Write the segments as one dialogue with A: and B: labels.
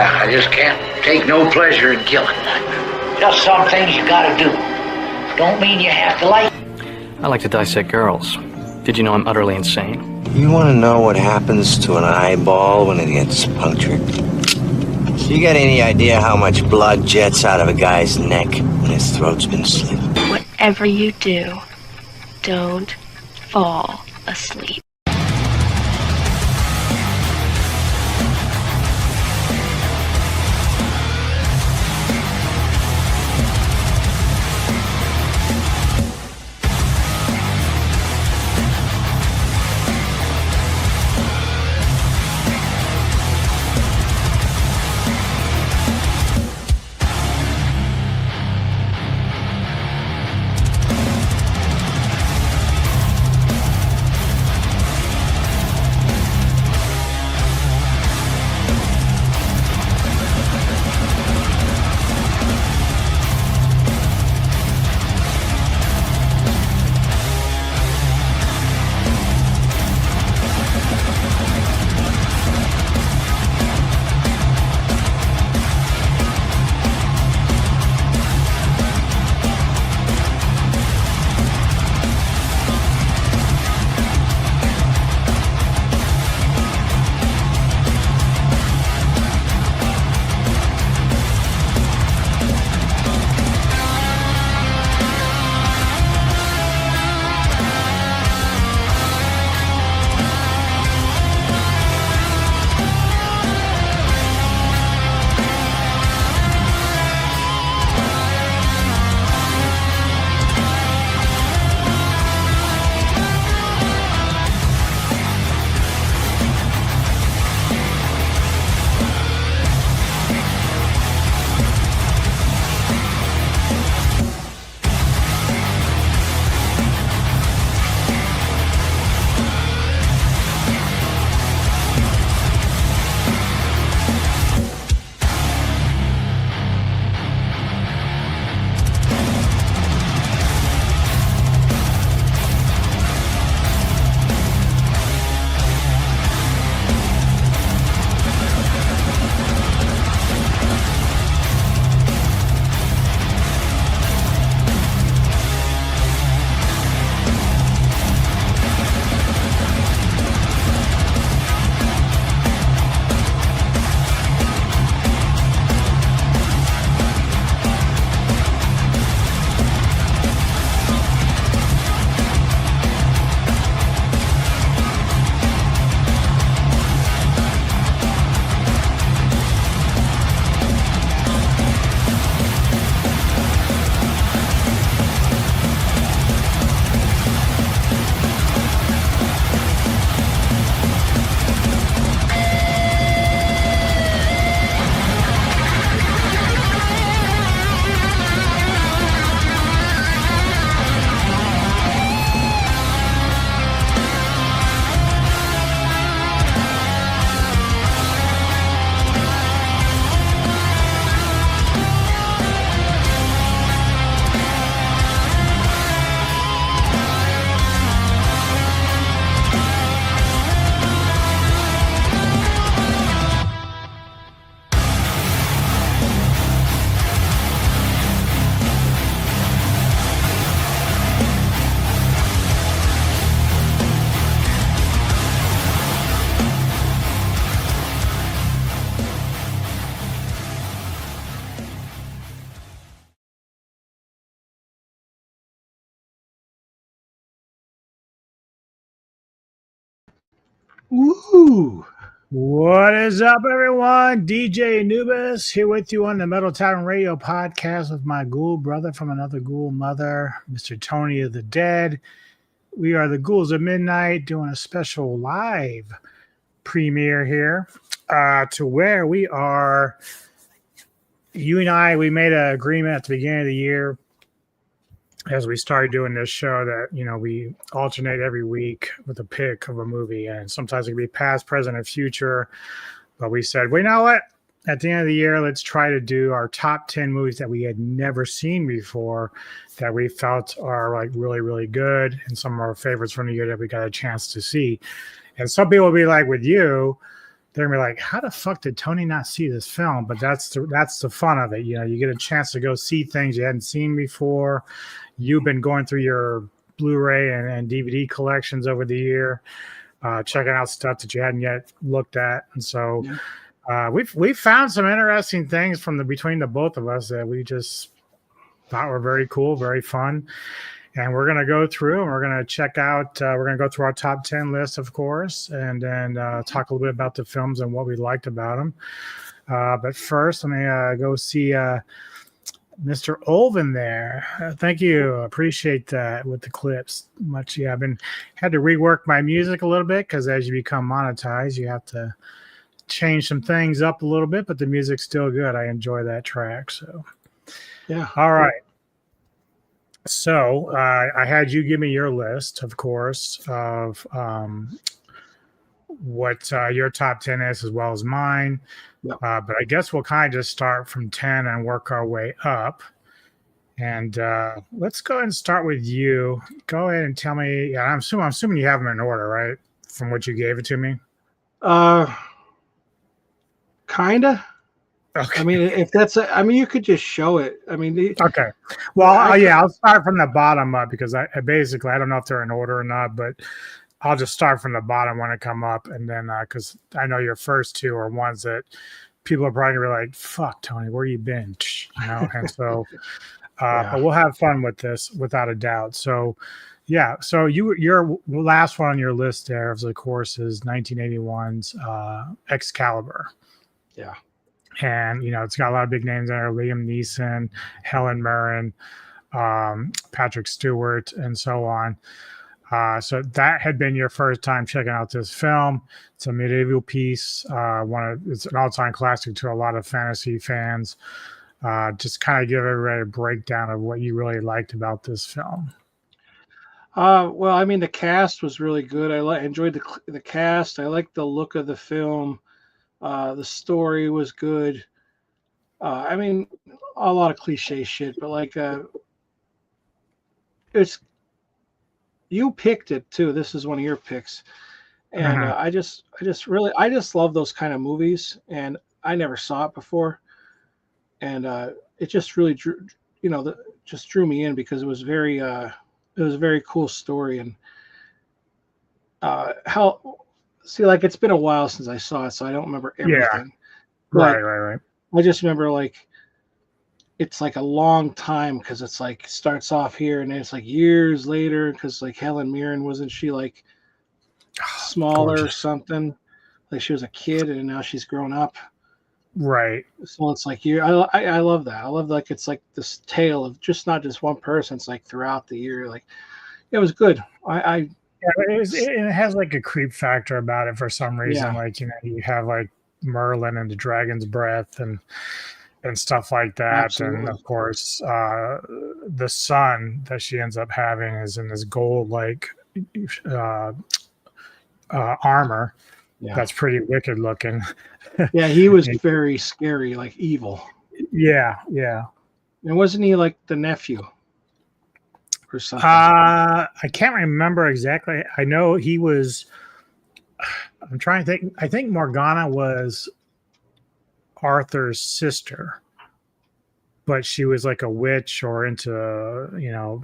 A: I just can't take no pleasure in killing. Just some things you gotta do. Don't mean you have to like.
B: I like to dissect girls. Did you know I'm utterly insane?
C: You want to know what happens to an eyeball when it gets punctured? So you got any idea how much blood jets out of a guy's neck when his throat's been slit?
D: Whatever you do, don't fall asleep.
E: Woo! What is up, everyone? DJ Anubis here with you on the Metal Tavern Radio podcast with my ghoul brother from another ghoul mother, Mr. Tony of the Dead. We are the Ghouls of Midnight doing a special live premiere here to where we are. You and I, we made an agreement at the beginning of the year as we started doing this show that, you know, we alternate every week with a pick of a movie, and sometimes it can be past, present, and future. But we said, well, you know what? At the end of the year, let's try to do our top 10 movies that we had never seen before that we felt are like really, really good, and some of our favorites from the year that we got a chance to see. And some people will be like with you, they're gonna be like, how the fuck did Tony not see this film? But that's the fun of it. You know, you get a chance to go see things you hadn't seen before. You've been going through your Blu-ray and DVD collections over the year, checking out stuff that you hadn't yet looked at, and so we've found some interesting things between the both of us that we just thought were very cool, very fun. And we're going to go through and we're going to check out, we're going to go through our top 10 list, of course, and then talk a little bit about the films and what we liked about them. But first, let me go see Mr. Olvin there. Thank you. Appreciate that with the clips. Much. Yeah, had to rework my music a little bit because as you become monetized, you have to change some things up a little bit, but the music's still good. I enjoy that track. So,
F: yeah.
E: All right. So I had you give me your list, of course, of what your top 10 is as well as mine.
F: Yep.
E: But I guess we'll kind of just start from 10 and work our way up. And let's go ahead and start with you. Go ahead and tell me. Yeah, I'm assuming you have them in order, right? From what you gave it to me.
F: Kinda.
E: Okay.
F: I mean, if that's, you could just show it. I mean,
E: okay. Well, I'll start from the bottom up because I basically, I don't know if they're in order or not, but I'll just start from the bottom when I come up. And then, because I know your first two are ones that people are probably going to be like, fuck, Tony, where you been? You know? And so, but we'll have fun with this without a doubt. So, yeah. So your last one on your list there, of course, is 1981's Excalibur.
F: Yeah.
E: And, you know, it's got a lot of big names there. Liam Neeson, Helen Mirren, Patrick Stewart, and so on. So that had been your first time checking out this film. It's a medieval piece. It's an all-time classic to a lot of fantasy fans. Just kind of give everybody a breakdown of what you really liked about this film.
F: Well, I mean, the cast was really good. I enjoyed the cast. I liked the look of the film. The story was good. I mean, a lot of cliche shit, but like, you picked it too. This is one of your picks, and I just love those kind of movies, and I never saw it before, and it just really drew me in because it was a very cool story, and like it's been a while since I saw it, so I don't remember everything.
E: Yeah. Right.
F: I just remember like it's like a long time because it's like starts off here and then it's like years later because like Helen Mirren, wasn't she like smaller or something? Like she was a kid and now she's grown up.
E: Right.
F: So it's like I love that. I love like it's like this tale of just not just one person. It's like throughout the year. Like it was good.
E: It has like a creep factor about it for some reason. Yeah. Like, you know, you have like Merlin and the Dragon's Breath and stuff like that. Absolutely. And of course, the son that she ends up having is in this gold like armor. Yeah. That's pretty wicked looking.
F: Yeah, he was very scary, like evil.
E: Yeah.
F: And wasn't he like the nephew? Or something.
E: I can't remember exactly. I know he was. I'm trying to think. I think Morgana was Arthur's sister, but she was like a witch or into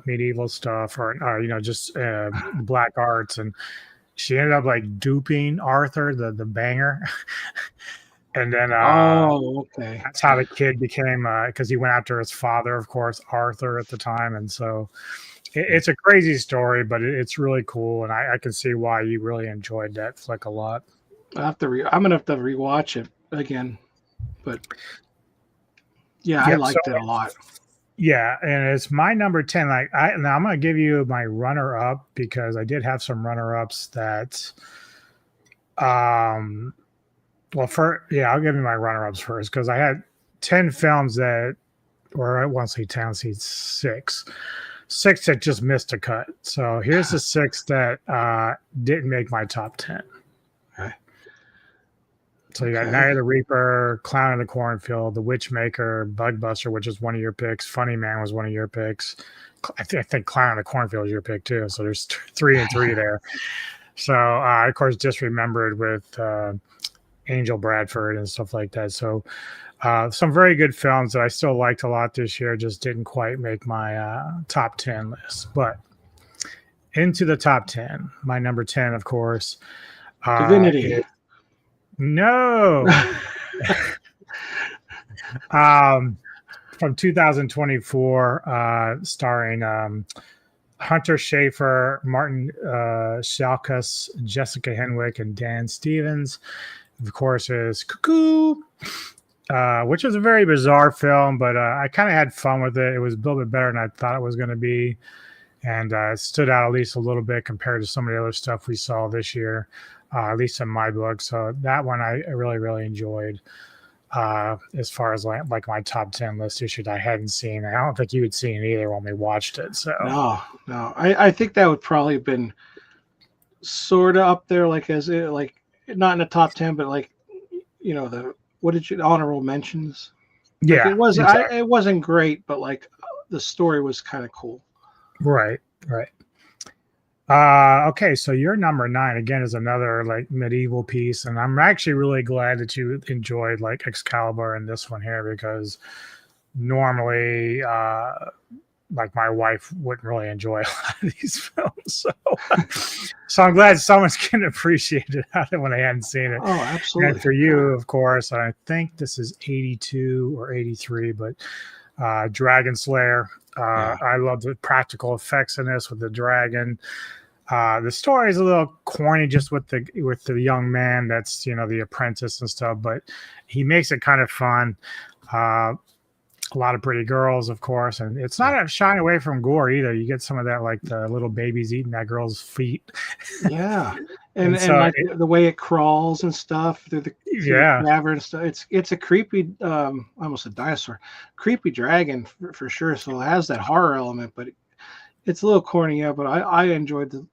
E: medieval stuff or just black arts, and she ended up like duping Arthur, the banger. And then,
F: okay,
E: that's how the kid became because he went after his father, of course, Arthur at the time, and so. It's a crazy story, but it's really cool, and I can see why you really enjoyed that flick a lot.
F: I'm gonna have to rewatch it again, but I liked it a lot.
E: Yeah, and it's my number 10. Like now I'm gonna give you my runner-up because I did have some runner-ups that, I'll give you my runner-ups first because I had 10 films that, or I won't say 10, I'll say 6 that just missed a cut. So here's the 6 that didn't make my top 10.
F: Okay.
E: So you got Night of the Reaper, Clown in the Cornfield, The Witchmaker, Bugbuster, which is one of your picks. Funny Man was one of your picks. I think Clown in the Cornfield is your pick too. So there's 3 and 3 there. So of course, Disremembered with Angel Bradford and stuff like that. So some very good films that I still liked a lot this year, just didn't quite make my top 10 list. But into the top 10, my number 10, of course.
F: Divinity.
E: No. From 2024, starring Hunter Schafer, Martin Shalkus, Jessica Henwick, and Dan Stevens. Of course, is Cuckoo, which was a very bizarre film, but I kind of had fun with it. It was a little bit better than I thought it was going to be, and it stood out at least a little bit compared to some of the other stuff we saw this year, at least in my book. So that one I really, really enjoyed. As far as like my top 10 list issues I hadn't seen. I don't think you had seen either when we watched it. So
F: no. I think that would probably have been sort of up there, like as it, like not in the top 10, but like, you know, the honorable mentions.
E: Yeah,
F: like it was.
E: exactly.
F: It wasn't great, but like the story was kind of cool.
E: Right. Okay, so your number 9 again is another like medieval piece, and I'm actually really glad that you enjoyed like Excalibur in this one here, because normally like my wife wouldn't really enjoy a lot of these films. So I'm glad someone's going to appreciate it when they hadn't seen it.
F: Oh, absolutely.
E: And for you, of course, I think this is 82 or 83, but Dragon Slayer. I love the practical effects in this with the dragon. The story is a little corny just with the young man that's, you know, the apprentice and stuff, but he makes it kind of fun. A lot of pretty girls, of course, and it's not a shying away from gore either. You get some of that, like the little babies eating that girl's feet.
F: Yeah, and
E: so
F: like the way it crawls and stuff through the cavern and stuff. It's a creepy, almost a dinosaur, creepy dragon for sure. So it has that horror element, but it's a little corny, yeah. But I enjoyed the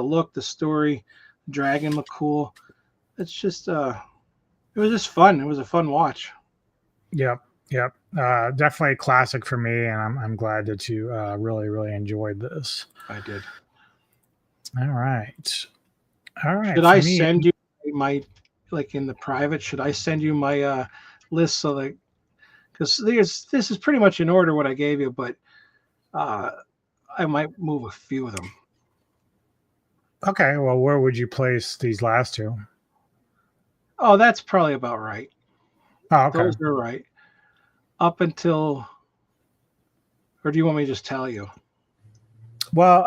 F: look, the story. The dragon looked cool. It's just it was just fun. It was a fun watch.
E: Yep. Definitely a classic for me, and I'm glad that you really, really enjoyed this.
F: I did.
E: All right.
F: Should I send you my, like in the private? Should I send you my list so that, because this is pretty much in order what I gave you, but I might move a few of them.
E: Okay. Well, where would you place these last two?
F: Oh, that's probably about right.
E: Oh, okay.
F: Those are right. Up until, or do you want me to just tell you?
E: Well,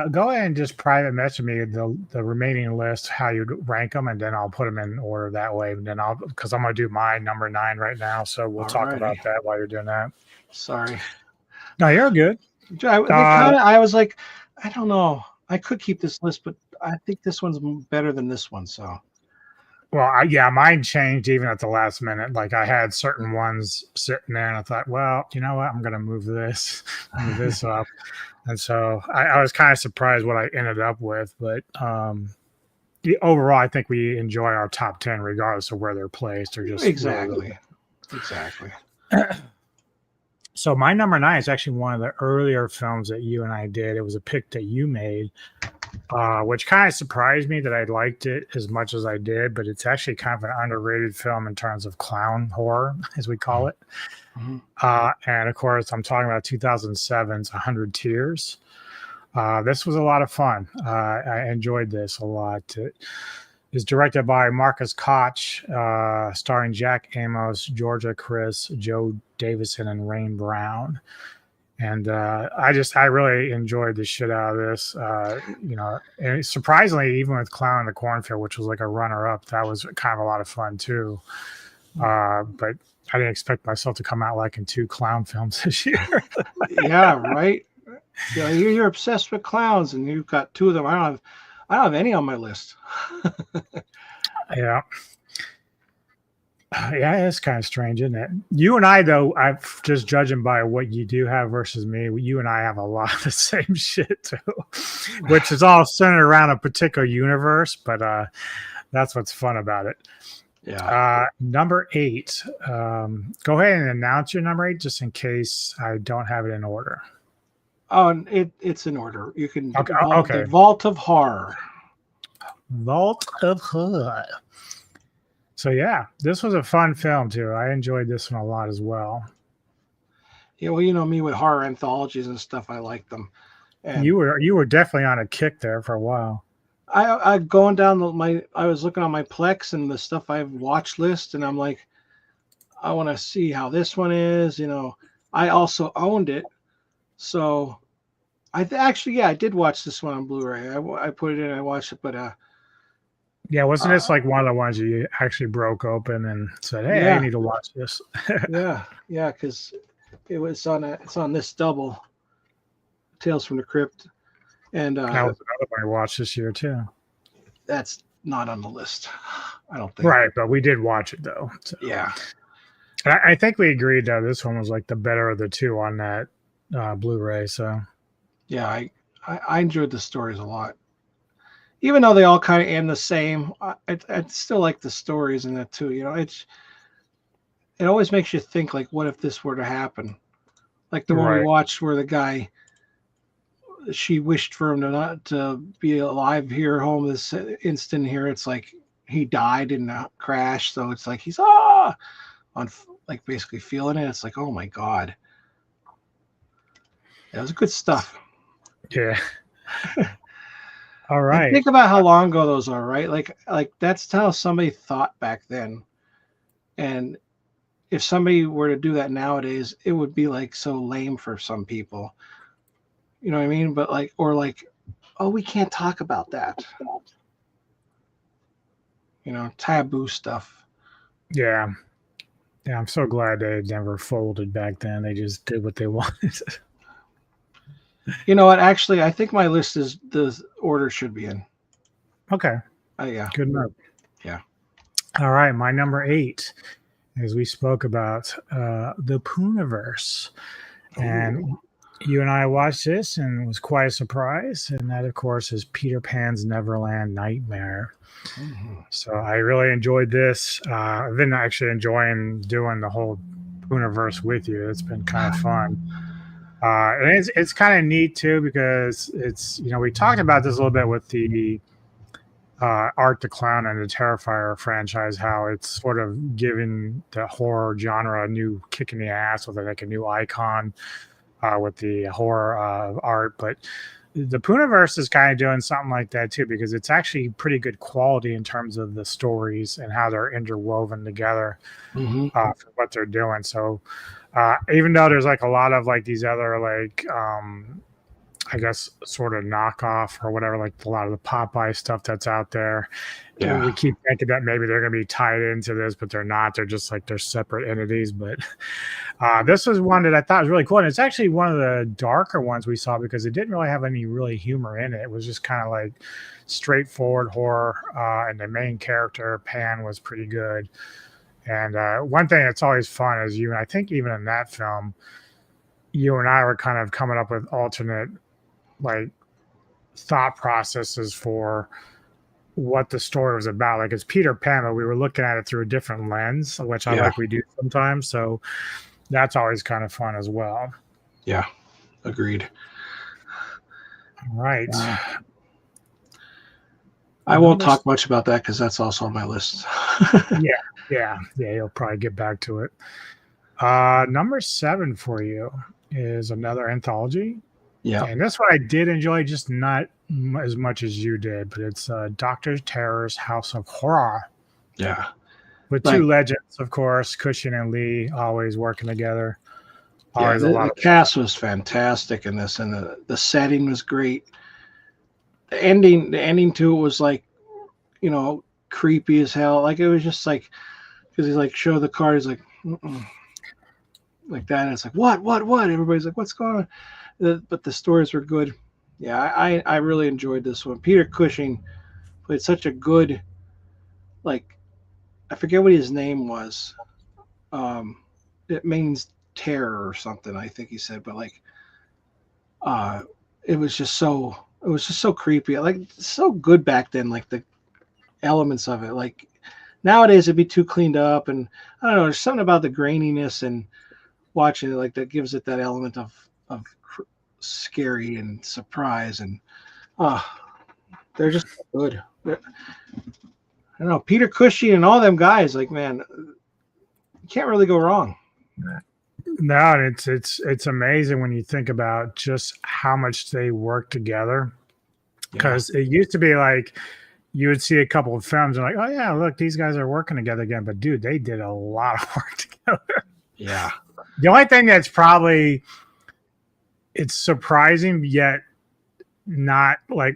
E: go ahead and just private message me the remaining list, how you rank them, and then I'll put them in order that way. And then because I'm going to do my number 9 right now. So we'll talk about that while you're doing that.
F: Sorry.
E: No, you're good.
F: I was like, I don't know. I could keep this list, but I think this one's better than this one. So.
E: Well, mine changed even at the last minute. Like I had certain ones sitting there, and I thought, well, you know what? I'm going to move this up. And so I was kind of surprised what I ended up with. But overall, I think we enjoy our top 10 regardless of where they're placed. Or just
F: exactly.
E: So my number 9 is actually one of the earlier films that you and I did. It was a pick that you made. Which kind of surprised me that I liked it as much as I did, but it's actually kind of an underrated film in terms of clown horror, as we call it. Mm-hmm. And of course, I'm talking about 2007's 100 Tears. This was a lot of fun. I enjoyed this a lot. It is directed by Marcus Koch, starring Jack Amos, Georgia Chris, Joe Davison, and Rain Brown. And I really enjoyed the shit out of this. You know, and surprisingly, even with Clown in the Cornfield, which was like a runner-up, that was kind of a lot of fun too. But I didn't expect myself to come out liking 2 clown films this year.
F: Yeah, right. Yeah, you're obsessed with clowns, and you've got 2 of them. I don't have any on my list.
E: Yeah. Yeah, it's kind of strange, isn't it? You and I, though, I'm just judging by what you do have versus me. You and I have a lot of the same shit too, which is all centered around a particular universe. But that's what's fun about it.
F: Yeah.
E: Number 8. Go ahead and announce your number 8, just in case I don't have it in order.
F: Oh, it's in order. You can.
E: Okay.
F: The Vault of Horror.
E: Vault of Horror. So yeah, this was a fun film too. I enjoyed this one a lot as well.
F: Yeah, well, you know me with horror anthologies and stuff. I like them, and
E: You were definitely on a kick there for a while.
F: I going down I was looking on my Plex and the stuff I've watched list, and I'm like, I want to see how this one is. You know, I also owned it, so actually, yeah, I did watch this one on Blu-ray. I put it in, I watched it, but
E: Yeah, wasn't this like one of the ones you actually broke open and said, "Hey, I
F: yeah,
E: need to watch this"?
F: yeah, because it's on this double Tales from the Crypt, and
E: That was another one I watched this year too.
F: that's not on the list. I don't think.
E: Right, but we did watch it though. So.
F: Yeah,
E: And I think we agreed that this one was like the better of the two on that Blu-ray. So
F: yeah, I enjoyed the stories a lot, even though they all kind of end the same. I still like the stories in that too. You know, it always makes you think, like, what if this were to happen? Like the one we
E: right,
F: watched where the guy, she wished for him to not to be alive here home this instant here. It's like he died in a crash, so it's like he's on like basically feeling it. It's like, oh my god, that was good stuff.
E: yeah. All
F: And
E: right,
F: think about how long ago those are, right? Like that's how somebody thought back then. And if somebody were to do that nowadays, it would be like so lame for some people. You know what I mean? But like, or like, oh, we can't talk about that. You know, taboo stuff.
E: yeah, yeah. I'm so glad they never folded back then. They just did what they wanted.
F: You know what? Actually, I think my list is the order should be in.
E: Okay,
F: Yeah,
E: good enough.
F: yeah,
E: All right, my number 8, as we spoke about the Pooniverse, and you and I watched this, and it was quite a surprise. And that, of course, is Peter Pan's Neverland Nightmare.
F: Mhm.
E: So I really enjoyed this. I've been actually enjoying doing the whole Pooniverse with you. It's been kind of fun. And it's kind of neat too because it's, you know, we talked about this a little bit with the Art the Clown and the Terrifier franchise, how it's sort of giving the horror genre a new kick in the ass with like a new icon with the horror art. But the Pooniverse is kind of doing something like that too, because it's actually pretty good quality in terms of the stories and how they're interwoven together for what they're doing. So even though there's like a lot of like these other like I guess sort of knockoff or whatever, like a lot of the Popeye stuff that's out there.
F: Yeah.
E: We keep thinking that maybe they're going to be tied into this, but they're not. They're just like they're separate entities. But this was one that I thought was really cool. And it's actually one of the darker ones we saw because it didn't really have any really humor in it. It was just kind of like straightforward horror. And the main character, Pan, was pretty good. And one thing that's always fun is I think even in that film, you and I were kind of coming up with alternate like thought processes for what the story was about. Like it's Peter Pan, but we were looking at it through a different lens, which I like we do sometimes. So that's always kind of fun as well.
F: Yeah, agreed.
E: All right.
F: I won't talk much about that because that's also on my list.
E: Yeah. You'll probably get back to it. Number 7 for you is another anthology.
F: Yeah.
E: And this one I did enjoy, just not as much as you did, but it's Dr. Terror's House of Horror.
F: Yeah.
E: With two legends, of course, Cushing and Lee, always working together.
F: Always the cast was fantastic in this, and the setting was great. The ending to it was like, you know, creepy as hell. Like it was just like, because he's like, show the card, he's like, like that, and it's like, what? Everybody's like, what's going on? But the stories were good. Yeah, I really enjoyed this one. Peter Cushing played such a good, like, I forget what his name was. It means terror or something, I think he said, but like, it was just so creepy. Like so good back then, like the elements of it. Like nowadays it'd be too cleaned up, and I don't know, there's something about the graininess and watching it like that gives it that element of scary and surprise, and they're just good. I don't know, Peter Cushing and all them guys, like, man, you can't really go wrong.
E: No, and it's amazing when you think about just how much they work together. Because it used to be like you would see a couple of films and like, oh yeah, look, these guys are working together again. But dude, they did a lot of work together.
F: Yeah.
E: The only thing that's probably it's surprising yet not like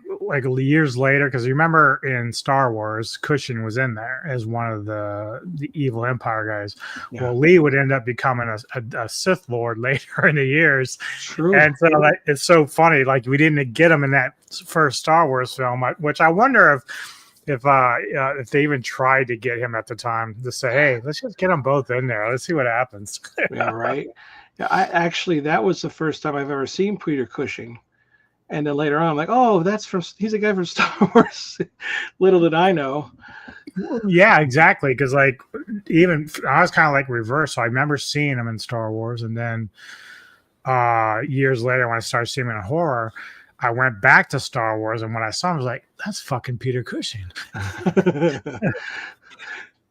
E: years later, because you remember in Star Wars, Cushing was in there as one of the evil Empire guys.
F: Yeah.
E: Well, Lee would end up becoming a Sith Lord later in the years.
F: True.
E: And so like, it's so funny, like we didn't get him in that first Star Wars film, which I wonder if they even tried to get him at the time to say, hey, let's just get them both in there. Let's see what happens.
F: Yeah, right. Yeah, that was the first time I've ever seen Peter Cushing. And then later on, I'm like, oh, he's a guy from Star Wars. Little did I know.
E: Yeah, exactly. Because like even I was kind of like reverse. So I remember seeing him in Star Wars, and then years later when I started seeing him in horror, I went back to Star Wars, and when I saw him, I was like, that's fucking Peter Cushing.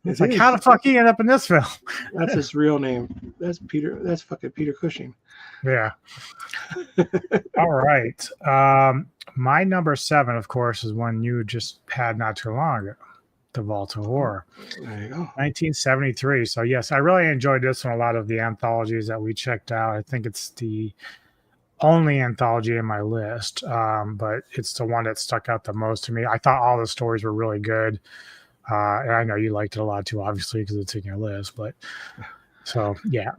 E: It's like, how the fuck he end up in this film?
F: That's his real name. That's fucking Peter Cushing.
E: Yeah. All right. My number 7, of course, is one you just had not too long ago. The Vault of Horror.
F: There you go.
E: 1973. So yes, I really enjoyed this one. A lot of the anthologies that we checked out. I think it's the only anthology in my list, but it's the one that stuck out the most to me. I thought all the stories were really good. And I know you liked it a lot too, obviously, because it's in your list. But so yeah,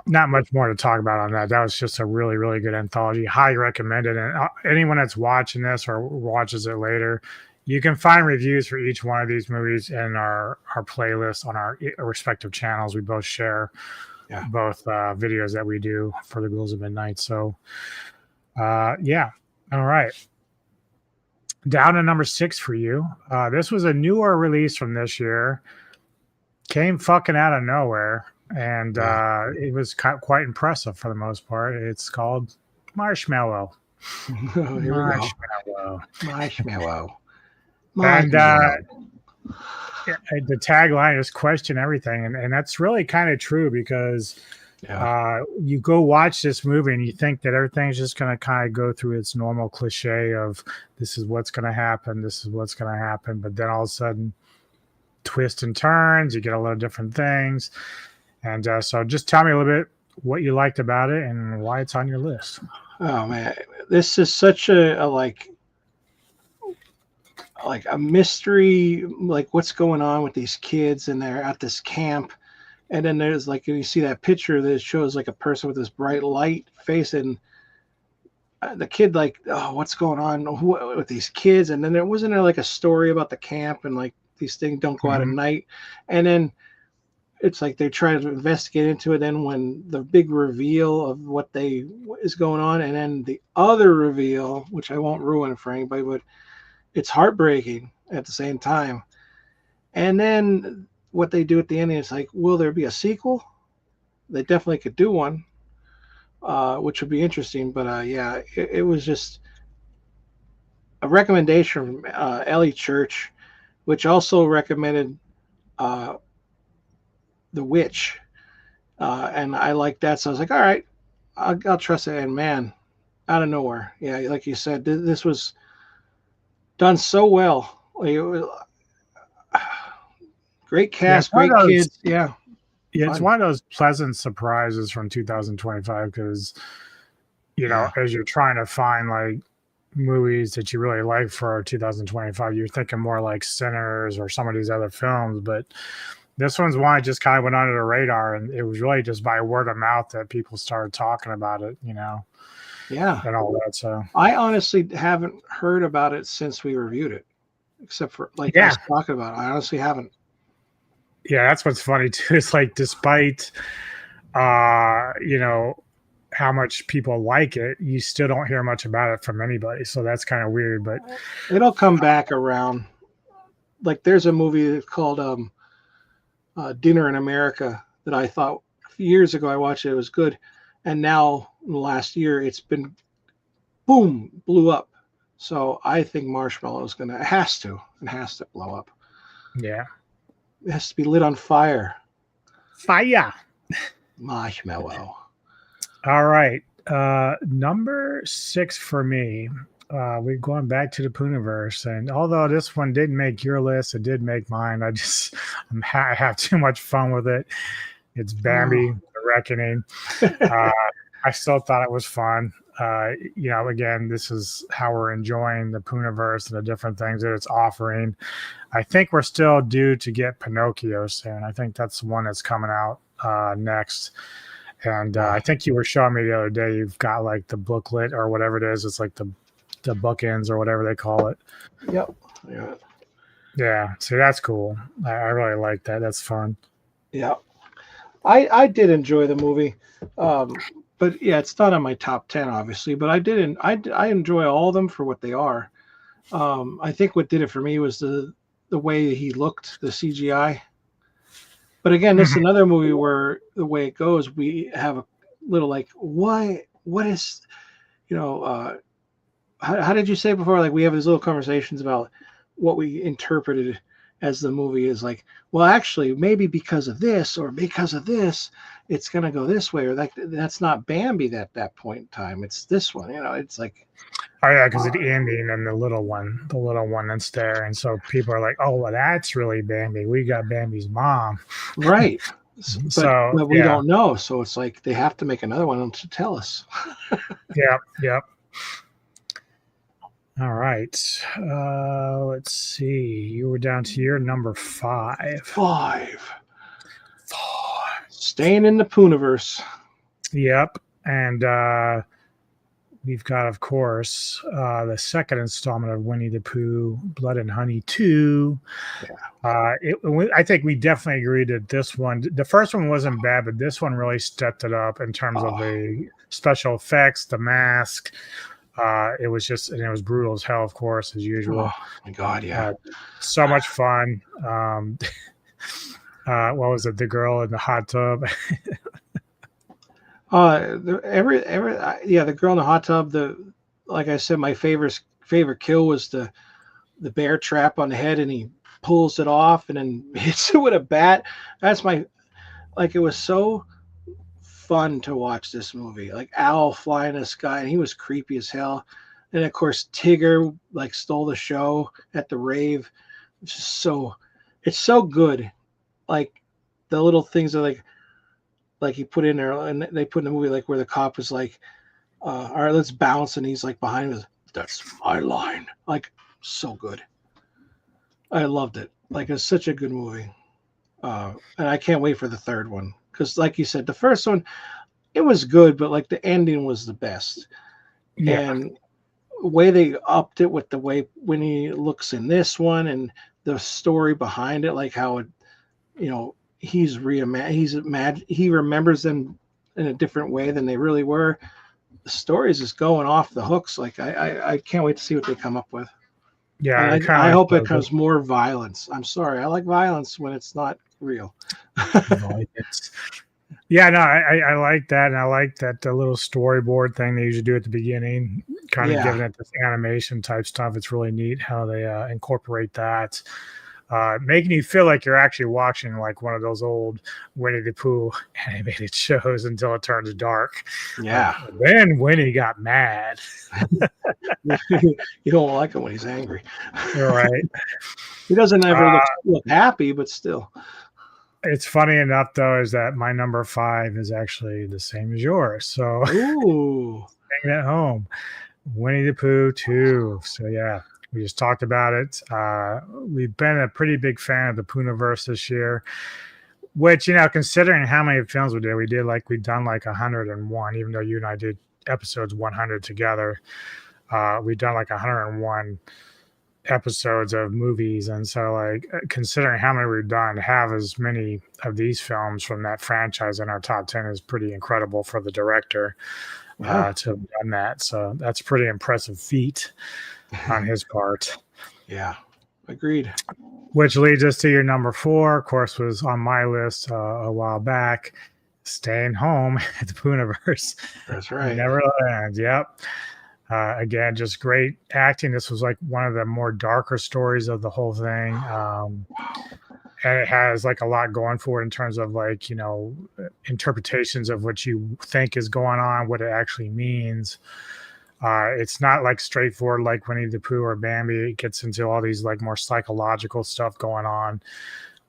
E: not much more to talk about on that. That was just a really, really good anthology. Highly recommended. And anyone that's watching this or watches it later, you can find reviews for each one of these movies in our playlist on our respective channels. We both share both videos that we do for the Ghouls of Midnight. So yeah, all right. Down to number 6 for you. This was a newer release from this year. Came fucking out of nowhere. And it was quite impressive for the most part. It's called Marshmallow.
F: Marshmallow.
E: And the tagline is question everything. And that's really kind of true because you go watch this movie and you think that everything's just going to kind of go through its normal cliche of this is what's going to happen, this is what's going to happen. But then all of a sudden, twists and turns, you get a lot of different things. And so just tell me a little bit what you liked about it and why it's on your list.
F: Oh, man. This is such a mystery, like what's going on with these kids and they're at this camp. And then there's like, you see that picture that shows like a person with this bright light face and the kid like, oh, what's going on with these kids? And then there wasn't like a story about the camp and like these things don't go out at night. And then it's like they're trying to investigate into it. Then when the big reveal of what is going on, and then the other reveal, which I won't ruin for anybody, but it's heartbreaking at the same time. And then what they do at the end is like, will there be a sequel? They definitely could do one, which would be interesting. But yeah, it was just a recommendation from Ellie Church, which also recommended The Witch, and I like that, so I was like, all right, I'll trust it. And man, out of nowhere, yeah, like you said, this was done so well. Like, it was, great cast, great kids. Yeah,
E: it's one of those pleasant surprises from 2025 because as you're trying to find like movies that you really like for 2025, you're thinking more like Sinners or some of these other films, but this one's one that just kind of went under the radar, and it was really just by word of mouth that people started talking about it,
F: Yeah.
E: And all that. So
F: I honestly haven't heard about it since we reviewed it, except for us talking about it. I honestly haven't.
E: Yeah, that's what's funny too. It's like despite how much people like it, you still don't hear much about it from anybody. So that's kind of weird, but
F: it'll come back around. Like there's a movie called Dinner in America that I thought years ago I watched it was good, and now in the last year it's been blew up. So I think Marshmallow is has to blow up.
E: Yeah.
F: It has to be lit on fire.
E: Fire.
F: Marshmallow.
E: All right. Number 6 for me. We're going back to the Pooniverse, and although this one didn't make your list, it did make mine. I have too much fun with it. It's Bambi, The Reckoning. I still thought it was fun. Again, this is how we're enjoying the Pooniverse and the different things that it's offering. I think we're still due to get Pinocchio soon. I think that's the one that's coming out next. And I think you were showing me the other day, you've got like the booklet or whatever it is. It's like the bookends or whatever they call it.
F: Yep.
E: Yeah. So that's cool. I really like that. That's fun.
F: Yeah. I did enjoy the movie. But yeah, it's not on my top 10, obviously, but I enjoy all of them for what they are. I think what did it for me was the way he looked, the CGI. But again, this is another movie where the way it goes, we have a little like, what is, how did you say before? Like we have these little conversations about what we interpreted as the movie is like, well, actually, maybe because of this or because of this, it's going to go this way, or that's not Bambi at that point in time. It's this one, it's like.
E: Oh yeah, because the ending and the little one that's there. And so people are like, oh, well, that's really Bambi. We got Bambi's mom.
F: Right. But we don't know. So it's like they have to make another one to tell us.
E: Yep. All right. Let's see. You were down to your number 5.
F: 5. Staying in the Pooniverse.
E: Yep. And we've got, of course, the second installment of Winnie the Pooh, Blood and Honey 2. Yeah. I think we definitely agreed that this one, the first one wasn't bad, but this one really stepped it up in terms of the special effects, the mask. It was brutal as hell, of course, as usual.
F: Oh my God, yeah.
E: So much fun. What was it? The girl in the hot tub.
F: The girl in the hot tub. Like I said, my favorite kill was the bear trap on the head, and he pulls it off and then hits it with a bat. That's it was so fun to watch this movie. Like Owl flying in the sky, and he was creepy as hell. And of course, Tigger stole the show at the rave. It's so good. Like the little things are like he put in there, and they put in the movie where the cop is like, all right, let's bounce, and he's behind him. That's my line. So good. I loved it. It's such a good movie. And I can't wait for the third one. Because like you said, the first one, it was good, but the ending was the best. Yeah. And the way they upped it with the way Winnie looks in this one and the story behind it, how it, he remembers them in a different way than they really were. The story is just going off the hooks. I can't wait to see what they come up with.
E: Yeah,
F: I hope it comes more violence. I'm sorry, I like violence when it's not real.
E: Yeah, no, I like that, and I like that the little storyboard thing they usually do at the beginning, kind of giving it this animation type stuff. It's really neat how they incorporate that. Making you feel like you're actually watching one of those old Winnie the Pooh animated shows until it turns dark.
F: Yeah.
E: Then Winnie got mad.
F: You don't like him when he's angry.
E: You're right.
F: He doesn't ever look happy, but still.
E: It's funny enough, though, is that my number 5 is actually the same as yours. So bring that home. Winnie the Pooh 2. So yeah. We just talked about it. We've been a pretty big fan of the Pooniverse this year, which, considering how many films we've done 101, even though you and I did episodes 100 together. We've done 101 episodes of movies. And so considering how many we've done, to have as many of these films from that franchise in our top 10 is pretty incredible for the director to have done that. So that's a pretty impressive feat on his part.
F: Yeah, agreed.
E: Which leads us to your number 4, of course, was on my list a while back. Staying Home at the Pooniverse.
F: That's right.
E: Neverland. Yep. Again, just great acting. This was like one of the more darker stories of the whole thing. And it has like a lot going for it in terms of like, interpretations of what you think is going on, what it actually means. It's not like straightforward like Winnie the Pooh or Bambi. It gets into all these like more psychological stuff going on,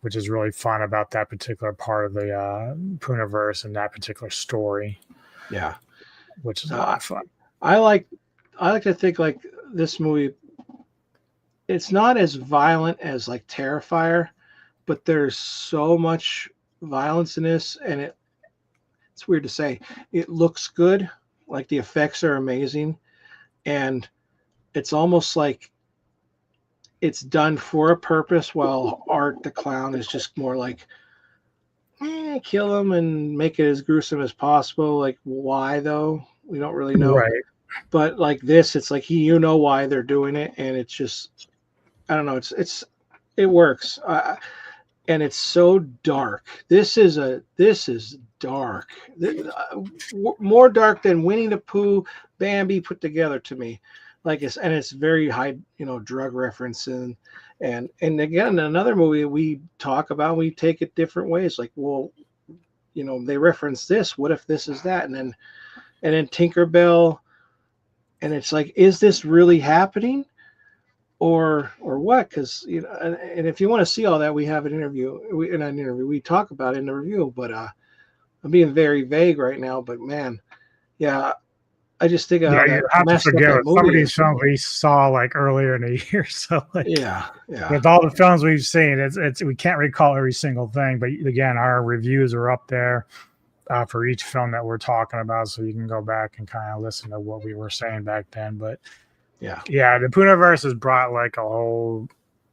E: which is really fun about that particular part of the Poohniverse and that particular story.
F: Yeah,
E: which is a lot of fun.
F: I like to think like this movie. It's not as violent as like Terrifier, but there's so much violence in this, and it's weird to say. It looks good, like the effects are amazing, and it's almost like it's done for a purpose, while Art the Clown is just more like, kill him and make it as gruesome as possible. Like, why though? We don't really know.
E: Right.
F: But like this, it's like why they're doing it, and it's just, I don't know. It works, and it's so dark. This is dark, more dark than Winnie the Pooh, Bambi put together to me. Like it's very high, drug reference and again another movie we talk about. We take it different ways. Like, well, they reference this. What if this is that? And then Tinkerbell, and it's like, is this really happening, or what? Because and if you want to see all that, we have an interview. We talk about it in the review. But I'm being very vague right now. But man, yeah. I just think
E: you have to forget some of these films we saw like earlier in the year. So like,
F: yeah.
E: With all the films we've seen, it's we can't recall every single thing. But again, our reviews are up there for each film that we're talking about, so you can go back and kind of listen to what we were saying back then. But yeah, the Poohniverse has brought like a whole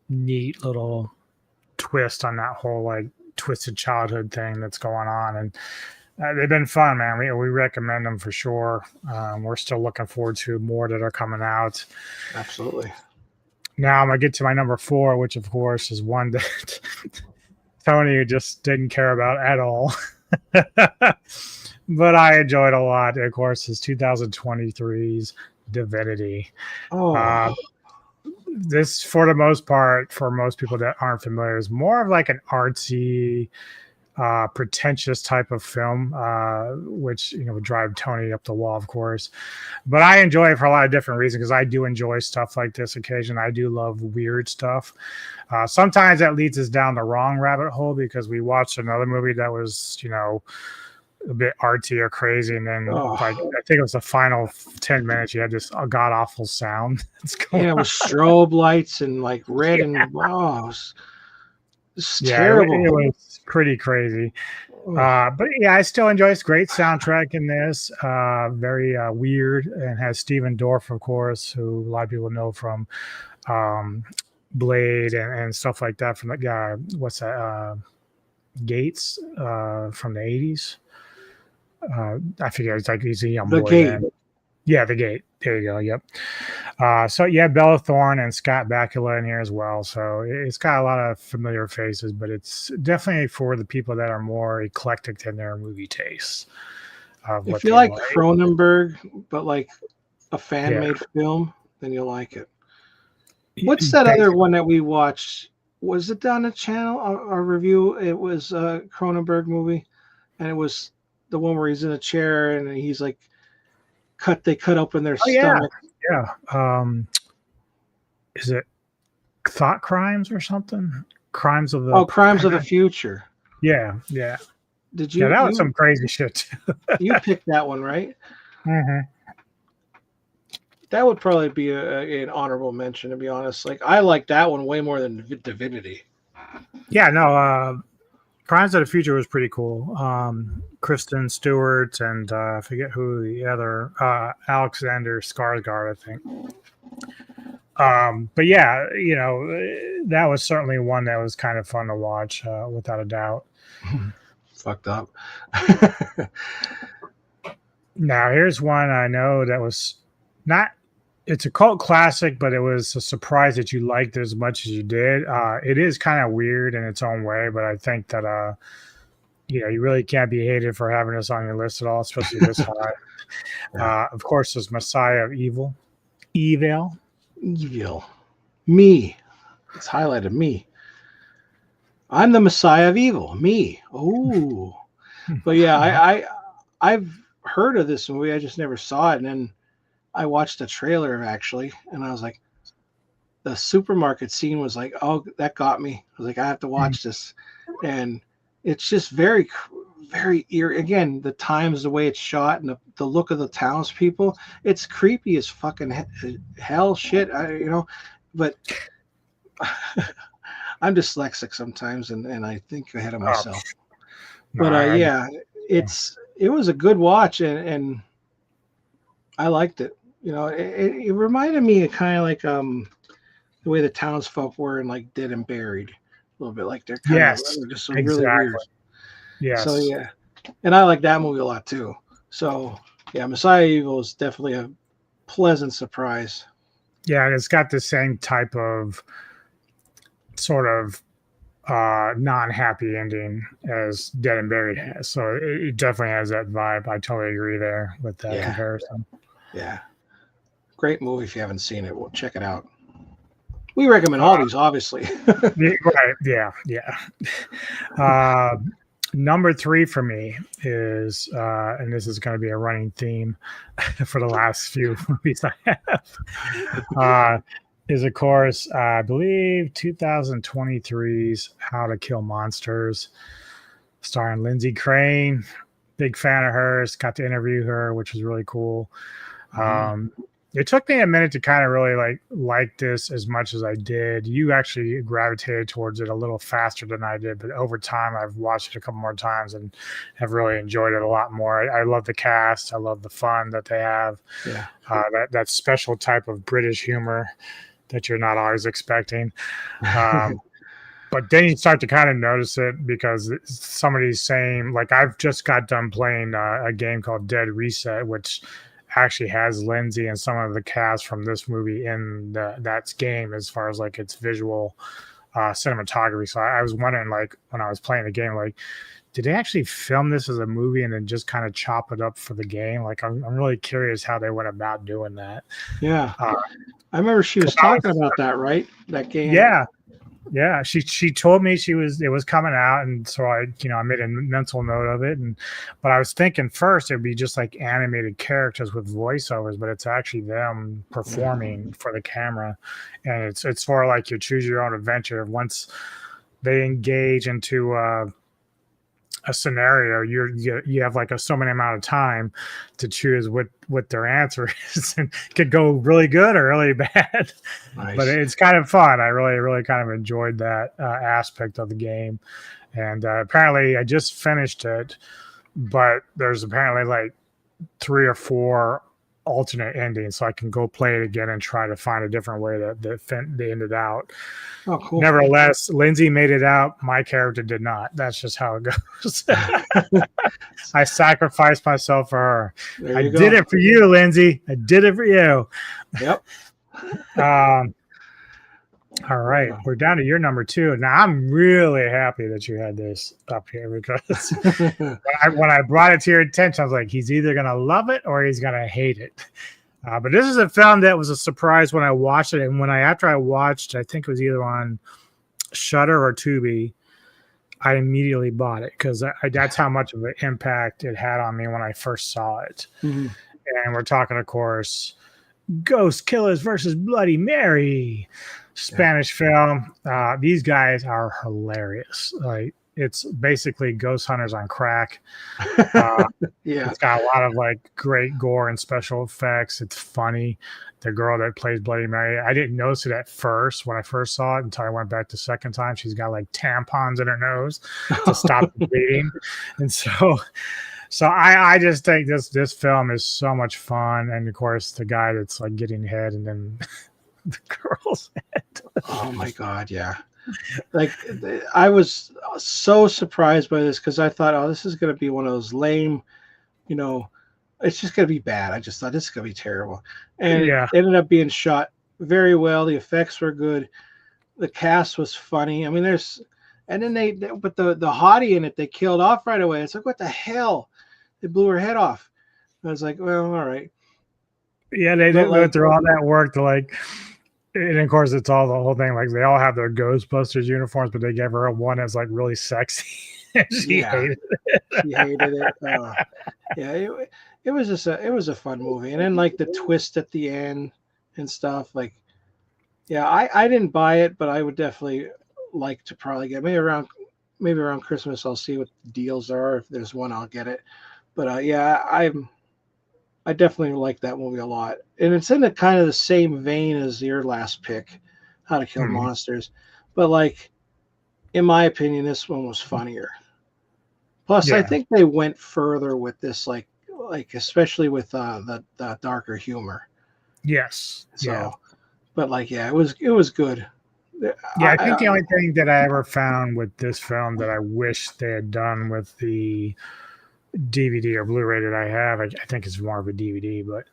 E: neat little twist on that whole like twisted childhood thing that's going on, and they've been fun, man. We recommend them for sure. We're still looking forward to more that are coming out.
F: Absolutely.
E: Now I'm gonna get to my number 4, which of course is one that Tony just didn't care about at all, but I enjoyed a lot. Of course, is 2023's Divinity. This, for the most part, for most people that aren't familiar, is more of like an artsy, pretentious type of film, which would drive Tony up the wall, of course. But I enjoy it for a lot of different reasons, because I do enjoy stuff like this occasion. I do love weird stuff. Sometimes that leads us down the wrong rabbit hole, because we watched another movie that was, a bit artsy or crazy, and then I think it was the final 10 minutes you had this god awful sound that's going
F: on. With strobe lights and like red and it's terrible.
E: It was pretty crazy. But yeah, I still enjoy it. It's great soundtrack in this. Very weird, and has Steven Dorff, of course, who a lot of people know from Blade and stuff like that. From the guy, what's that? Gates from the 80s. I forget. It's like he's a young boy. Then. Yeah, The Gate. There you go. Yep. So yeah, Bella Thorne and Scott Bakula in here as well. So it's got a lot of familiar faces, but it's definitely for the people that are more eclectic in their movie tastes.
F: If you like Cronenberg, but like a fan-made film, then you'll like it. What's that other one that we watched? Was it on the channel? Our review. It was a Cronenberg movie, and it was the one where he's in a chair and he's like they cut open their stomach.
E: Yeah. Is it Thought Crimes or something? Crimes of the Future. Yeah.
F: Did you?
E: Yeah, that was some crazy shit too.
F: You picked that one, right?
E: Mm-hmm.
F: That would probably be an honorable mention, to be honest. Like, I like that one way more than Divinity.
E: Yeah, no. Crimes of the Future was pretty cool. Kristen Stewart and I forget who the other Alexander Skarsgård, I think. But yeah, that was certainly one that was kind of fun to watch, without a doubt.
F: Fucked up.
E: Now here's one I know that was not. It's a cult classic, but it was a surprise that you liked it as much as you did. It is kind of weird in its own way, but I think that you really can't be hated for having this on your list at all, especially this high.
F: Yeah.
E: Of course, there's Messiah of Evil. Evil.
F: Me. It's highlighted me. I'm the Messiah of Evil. Me. Oh. But yeah, I've heard of this movie. I just never saw it. And then I watched the trailer actually, and I was like, the supermarket scene was like, oh, that got me. I was like, I have to watch this. And it's just very, very eerie. Again, the times, the way it's shot, and the look of the townspeople, it's creepy as fucking hell shit. But I'm dyslexic sometimes, and I think ahead of myself. But yeah, it was a good watch, and I liked it. It reminded me of kind of like the way the townsfolk were in like Dead and Buried, a little bit like they're kind of just so really weird.
E: Yes.
F: So yeah, and I like that movie a lot too. So yeah, Messiah Evil is definitely a pleasant surprise.
E: Yeah, and it's got the same type of sort of non-happy ending as Dead and Buried has. So it definitely has that vibe. I totally agree there with that comparison.
F: Yeah. Great movie. If you haven't seen it, well, check it out. We recommend all these, obviously.
E: Right. Yeah. Number 3 for me is, and this is going to be a running theme for the last few movies I have, is, of course, I believe 2023's How to Kill Monsters, starring Lindsay Crane. Big fan of hers. Got to interview her, which was really cool. It took me a minute to kind of really like this as much as I did. You actually gravitated towards it a little faster than I did, but over time I've watched it a couple more times and have really enjoyed it a lot more. I love the cast. I love the fun that they have.
F: Yeah.
E: That special type of British humor that you're not always expecting. But then you start to kind of notice it because some of these same, like I've just got done playing a game called Dead Reset, which actually has Lindsay and some of the cast from this movie in that game as far as like its visual cinematography. So I was wondering, like, when I was playing the game, like, did they actually film this as a movie and then just kind of chop it up for the game? Like, I'm really curious how they went about doing that.
F: Yeah. I remember she was talking about that, right? That game.
E: Yeah. She told me it was coming out, and so I made a mental note of it. But I was thinking first it would be just like animated characters with voiceovers, but it's actually them performing for the camera, and it's sort of like you choose your own adventure. Once they engage into a scenario, you have like so many amount of time to choose what their answer is, and it could go really good or really bad. Nice. But it's kind of fun. I really kind of enjoyed that aspect of the game. And apparently I just finished it, but there's apparently like 3 or 4 alternate endings, so I can go play it again and try to find a different way that they ended out.
F: Oh, cool.
E: Nevertheless, Lindsay made it out. My character did not. That's just how it goes. I sacrificed myself for her. I did it for you, Lindsay. I did it for you.
F: Yep.
E: All right. We're down to your number 2. Now, I'm really happy that you had this up here because when I brought it to your attention, I was like, he's either going to love it or he's going to hate it. But this is a film that was a surprise when I watched it. And after I watched, I think it was either on Shudder or Tubi, I immediately bought it because that's how much of an impact it had on me when I first saw it. Mm-hmm. And we're talking, of course, Ghost Killers versus Bloody Mary. Spanish film. These guys are hilarious. Like, it's basically ghost hunters on crack. It's got a lot of like great gore and special effects. It's funny. The girl that plays Bloody Mary, I didn't notice it at first when I first saw it until I went back the second time. She's got like tampons in her nose to stop the bleeding. And so I just think this film is so much fun. And of course, the guy that's like getting head and then the girl's head.
F: Oh my God, yeah. Like, I was so surprised by this because I thought, oh, this is going to be one of those lame, it's just going to be bad. I just thought this is going to be terrible. And it ended up being shot very well. The effects were good. The cast was funny. I mean, And then but the hottie in it, they killed off right away. It's like, what the hell? They blew her head off. I was like, well, all right.
E: Yeah, they went through all that work to like, and of course it's all the whole thing. Like they all have their Ghostbusters uniforms, but they gave her one that's like really sexy. She hated it.
F: She hated it. It was just it was a fun movie, and then like the twist at the end and stuff. Like, yeah, I didn't buy it, but I would definitely like to probably get maybe around Christmas. I'll see what the deals are. If there's one, I'll get it. But yeah, I definitely like that movie a lot, and it's in the kind of the same vein as your last pick, How to Kill Monsters, but like in my opinion, this one was funnier. Plus, I think they went further with this, like especially with the darker humor.
E: Yes.
F: So, but like, yeah, it was good.
E: Yeah, I think the only thing that I ever found with this film that I wish they had done with the DVD or Blu-ray that I have, I think it's more of a DVD, but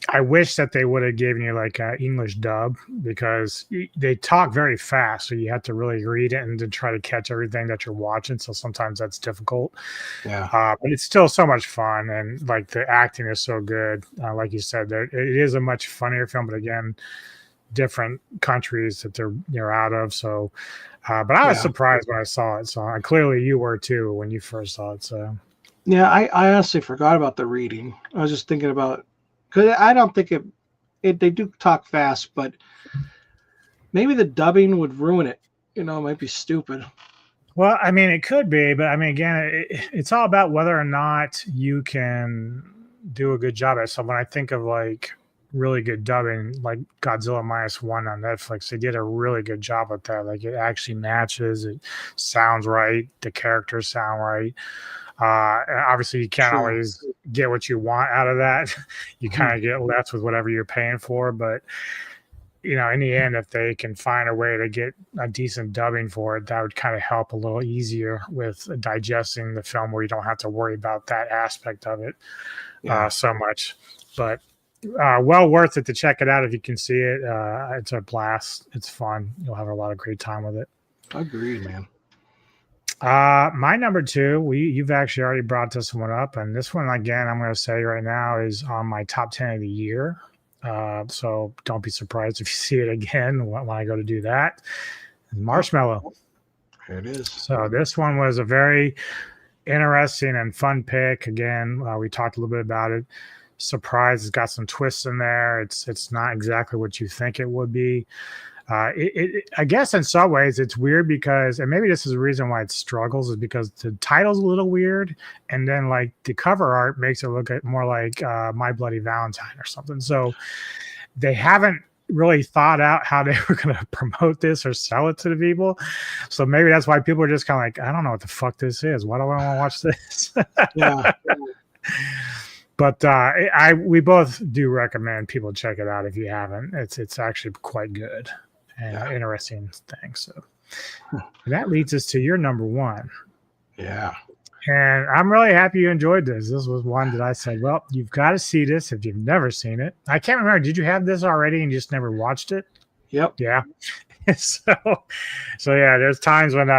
E: I wish that they would have given you like an English dub, because they talk very fast, so you have to really read it and to try to catch everything that you're watching. So sometimes that's difficult.
F: Yeah,
E: but it's still so much fun, and like the acting is so good. Like you said, it is a much funnier film, but again, different countries that they're out of. So, but I was surprised when I saw it. So clearly you were too when you first saw it. So
F: yeah, I honestly forgot about the reading. I was just thinking about. Because I don't think they do talk fast, but maybe the dubbing would ruin it. It might be stupid.
E: Well, I mean, it could be, but I mean, again, it's all about whether or not you can do a good job at it. So when I think of like really good dubbing, like Godzilla -1 on Netflix, they did a really good job with that. Like it actually matches, it sounds right, the characters sound right. Obviously you can't always get what you want out of that. You kind of get left with whatever you're paying for, but in the end, if they can find a way to get a decent dubbing for it, that would kind of help a little easier with digesting the film, where you don't have to worry about that aspect of it so much. But well worth it to check it out if you can see it. It's a blast. It's fun. You'll have a lot of great time with it.
F: Agreed, man.
E: My number 2, you've actually already brought this one up, and this one again, I'm going to say right now, is on my top 10 of the year. So don't be surprised if you see it again when I go to do that. Marshmallow.
F: Here it is.
E: So this one was a very interesting and fun pick. Again, we talked a little bit about it. Surprise, it's got some twists in there. It's not exactly what you think it would be. I guess in some ways it's weird because, and maybe this is the reason why it struggles, is because the title's a little weird, and then like the cover art makes it look more like My Bloody Valentine or something. So they haven't really thought out how they were going to promote this or sell it to the people. So maybe that's why people are just kind of like, I don't know what the fuck this is. Why do I want to watch this?
F: Yeah.
E: But we both do recommend people check it out if you haven't. It's actually quite good and interesting thing. So that leads us to your number 1.
F: Yeah.
E: And I'm really happy you enjoyed this. This was one that I said, well, you've got to see this if you've never seen it. I can't remember. Did you have this already and you just never watched it?
F: Yep.
E: Yeah. So yeah, there's times when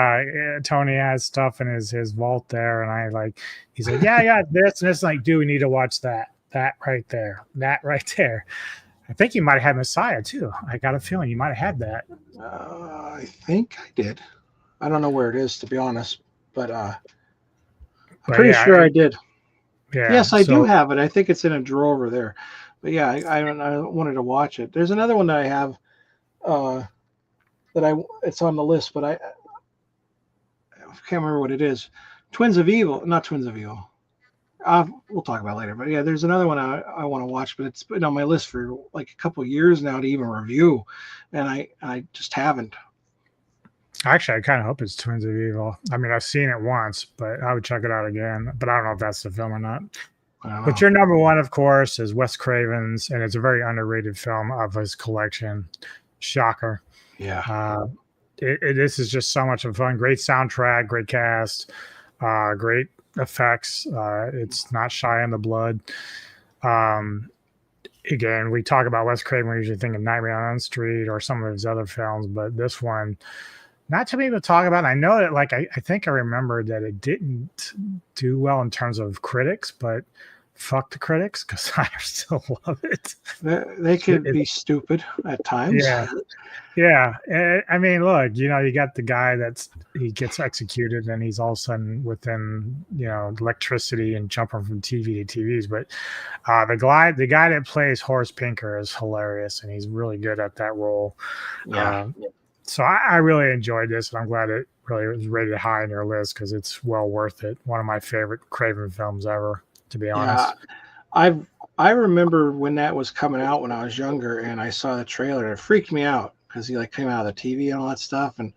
E: Tony has stuff in his vault there, and he's like, yeah, I got this, and it's like, dude, we need to watch that right there, that right there. I think you might have had Messiah too. I got a feeling you might have had that.
F: I think I did. I don't know where it is, to be honest, but I'm pretty sure I did.
E: Yeah.
F: Yes, I do have it. I think it's in a drawer over there. But yeah, I wanted to watch it. There's another one that I have. It's on the list, but I can't remember what it is. Not Twins of Evil. We'll talk about it later. But yeah, there's another one I want to watch, but it's been on my list for like a couple of years now to even review, and I just haven't.
E: Actually, I kind of hope it's Twins of Evil. I mean, I've seen it once, but I would check it out again. But I don't know if that's the film or not. But your number 1, of course, is Wes Craven's, and it's a very underrated film of his collection. Shocker.
F: Yeah.
E: This is just so much fun. Great soundtrack, great cast, great effects. It's not shy on the blood. Again, we talk about Wes Craven, we usually think of Nightmare on Elm Street or some of his other films, but this one not too many people talk about it. I know that, like, I think I remember that it didn't do well in terms of critics, but fuck the critics because I still love it.
F: They could be stupid at times.
E: Yeah. Yeah. I mean, look, you got the guy he gets executed and he's all of a sudden within, electricity and jumping from TV to TVs. But the guy that plays Horace Pinker is hilarious and he's really good at that role.
F: Yeah.
E: So I really enjoyed this, and I'm glad it really was rated high on your list because it's well worth it. One of my favorite Craven films ever, to be honest.
F: Yeah, I remember when that was coming out when I was younger, and I saw the trailer. It freaked me out because he came out of the TV and all that stuff, and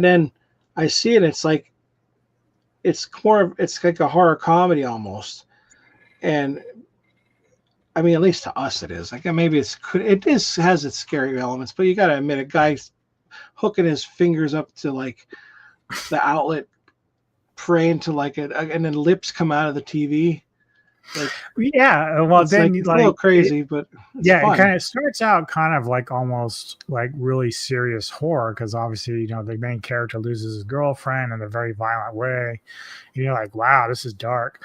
F: then I see it. It's like it's like a horror comedy almost, and I mean, at least to us, it is. Like maybe it has its scary elements, but you got to admit, a guy's hooking his fingers up to like the outlet, praying to and then lips come out of the TV. Like,
E: yeah, well, then
F: it's a little crazy, but
E: it kind of starts out kind of like almost like really serious horror because obviously the main character loses his girlfriend in a very violent way. And you're like, wow, this is dark.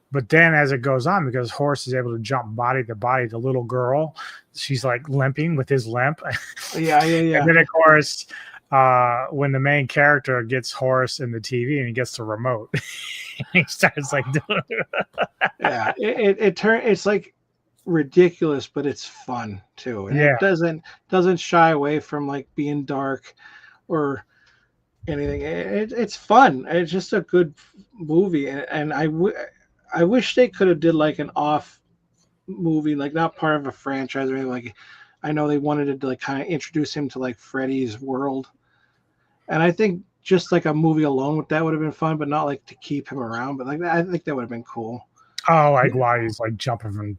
E: But then as it goes on, because Horace is able to jump body to body, the little girl, she's like limping with his limp.
F: Yeah.
E: And then of course, when the main character gets Horace in the TV and he gets the remote, he starts like doing
F: yeah, it's like ridiculous, but it's fun too. And it doesn't shy away from like being dark or anything. It's fun. It's just a good movie, and I wish they could have did like an off movie, like not part of a franchise or anything. Like I know they wanted to like kind of introduce him to like Freddy's world, and I think just like a movie alone with that would have been fun, but not like to keep him around. But like I think that would have been cool.
E: Oh, like while he's like jumping from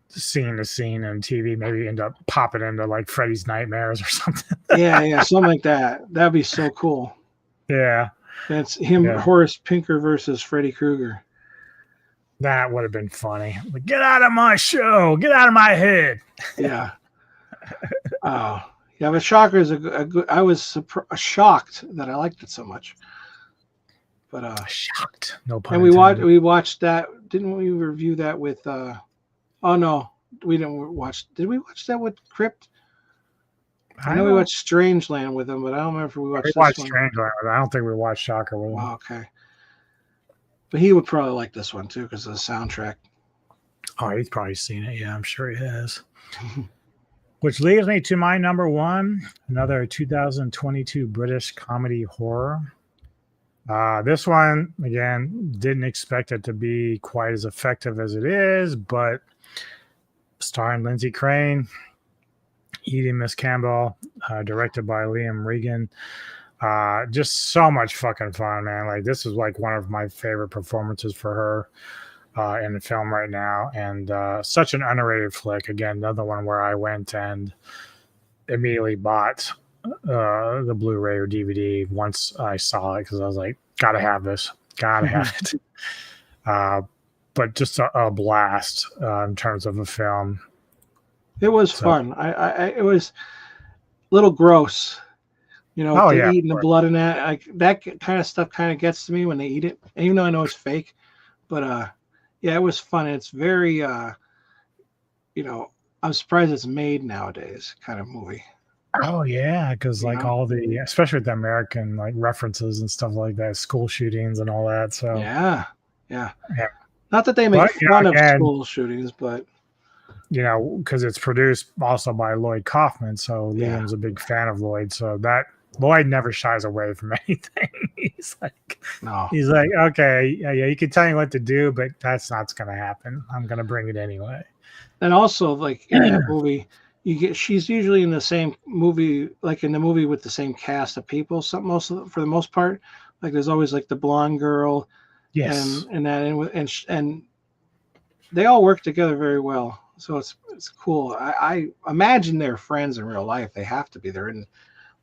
E: scene to scene on TV, maybe end up popping into like Freddy's Nightmares or something.
F: yeah, something like that. That'd be so cool.
E: Yeah,
F: that's him, Horace Pinker versus Freddy Krueger.
E: That would have been funny. Like, get out of my show! Get out of my head!
F: Yeah. Oh, yeah. But Shocker is a good. I was shocked that I liked it so much. But
E: shocked. No pun.
F: And we watched that. Didn't we review that with? Oh no, we didn't watch. Did we watch that with Crypt? I know we watched Strangeland with him, but I don't remember if we watched.
E: We watched Strangeland. I don't think we watched Shocker with him.
F: Oh, okay. But he would probably like this one too because of the soundtrack.
E: Oh, he's probably seen it. Yeah, I'm sure he has. Which leads me to my number one, another 2022 British comedy horror. This one, again, didn't expect it to be quite as effective as it is, but starring Lindsay Crane, Edie Miss Campbell, directed by Liam Regan. Just so much fucking fun, man. Like this is like one of my favorite performances for her in the film right now, and such an underrated flick. Again, another one where I went and immediately bought the Blu-ray or DVD once I saw it because I was like, gotta have this, gotta have it. But just a blast in terms of a film.
F: It was fun. It was a little gross. Eating the blood in that, like that kind of stuff kind of gets to me when they eat it, even though I know it's fake. But yeah, it was fun. It's very, I'm surprised it's made nowadays kind of movie.
E: Oh yeah, because like all the, especially with the American like references and stuff like that, school shootings and all that. So
F: yeah. Not that they make fun of school shootings, but
E: because it's produced also by Lloyd Kaufman, so Liam's a big fan of Lloyd. So that Lloyd never shies away from anything. He's like, okay, yeah, you can tell me what to do, but that's not going to happen. I'm going to bring it anyway.
F: And also, like in that movie, she's usually in the same movie, like in the movie with the same cast of people. For the most part, like there's always like the blonde girl, and they all work together very well. So it's cool. I imagine they're friends in real life. They have to be. They're in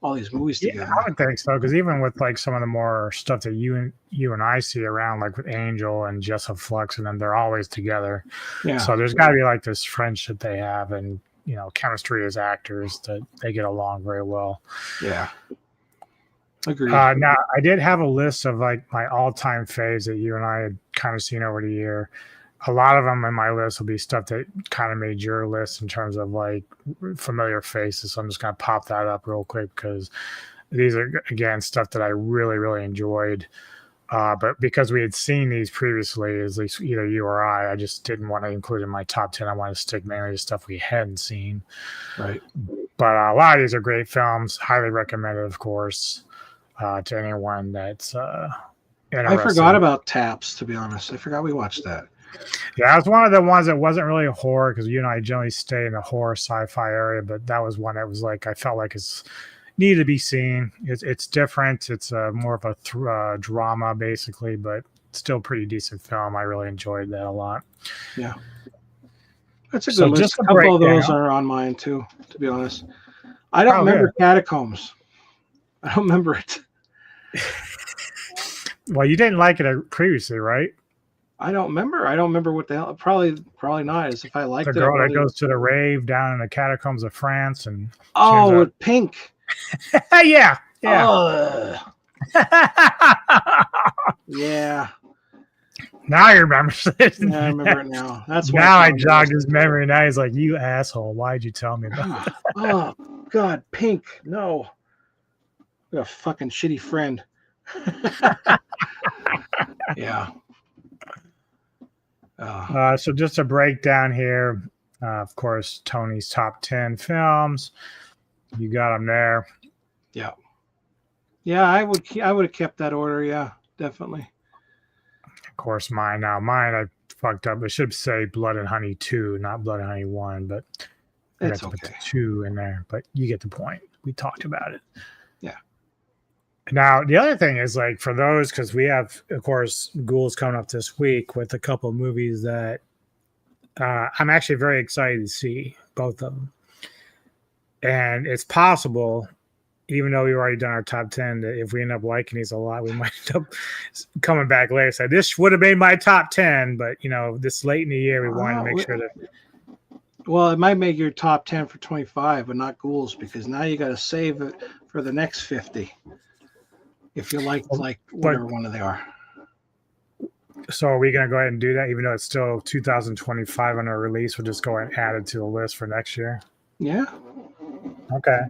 F: all these movies together.
E: I would think so, because even with like some of the more stuff that you and I see around, like with Angel and Jessup Flux, and then they're always together. Yeah. So there's got to be like this friendship they have, and chemistry as actors that they get along very well.
F: Yeah. Agreed.
E: Now, I did have a list of like my all-time faves that you and I had kind of seen over the year. A lot of them in my list will be stuff that kind of made your list in terms of like familiar faces. So I'm just going to pop that up real quick because these are, again, stuff that I really, really enjoyed. But because we had seen these previously, at least either you or I just didn't want to include in my top 10. I wanted to stick mainly to stuff we hadn't seen.
F: Right.
E: But a lot of these are great films. Highly recommended, of course, to anyone that's interested.
F: I forgot about Taps, to be honest. I forgot we watched that.
E: Yeah, that was one of the ones that wasn't really a horror because you and I generally stay in the horror sci-fi area, but that was one that was like I felt like it's needed to be seen. It's different. It's more of a drama basically, but still pretty decent film. I really enjoyed that a lot.
F: Yeah, that's a good list. A couple of those are on mine too, to be honest. I don't remember Catacombs. I don't remember it.
E: Well, you didn't like it previously, right?
F: I don't remember what the hell. Probably not. As if I liked
E: the girl that goes to the rave down in the catacombs of France and
F: with Pink.
E: yeah.
F: Yeah.
E: Now you remember it.
F: Yeah, I remember it now. That's
E: now I jogged his memory. Now he's like, "You asshole! Why'd you tell me that?"
F: Oh God, Pink! No, what a fucking shitty friend. Yeah.
E: So just a breakdown here. Of course, Tony's top 10 films. You got them there.
F: Yeah. Yeah, I would have kept that order. Yeah, definitely.
E: Of course, mine. Now, mine, I fucked up. I should say Blood and Honey 2, not Blood and Honey 1, but I got to put the 2 in there. But you get the point. We talked about it.
F: Yeah.
E: Now, the other thing is, like, for those, because we have, of course, Ghouls coming up this week with a couple of movies that I'm actually very excited to see, both of them. And it's possible, even though we've already done our top 10, that if we end up liking these a lot, we might end up coming back later and say, this would have made my top 10, but, you know, this late in the year, we wanted to make sure that.
F: Well, it might make your top 10 for 25, but not Ghouls, because now you got to save it for the next 50. If you like whatever one they are.
E: So are we going to go ahead and do that, even though it's still 2025 on our release? We'll just go ahead and add it to the list for next year?
F: Yeah.
E: Okay.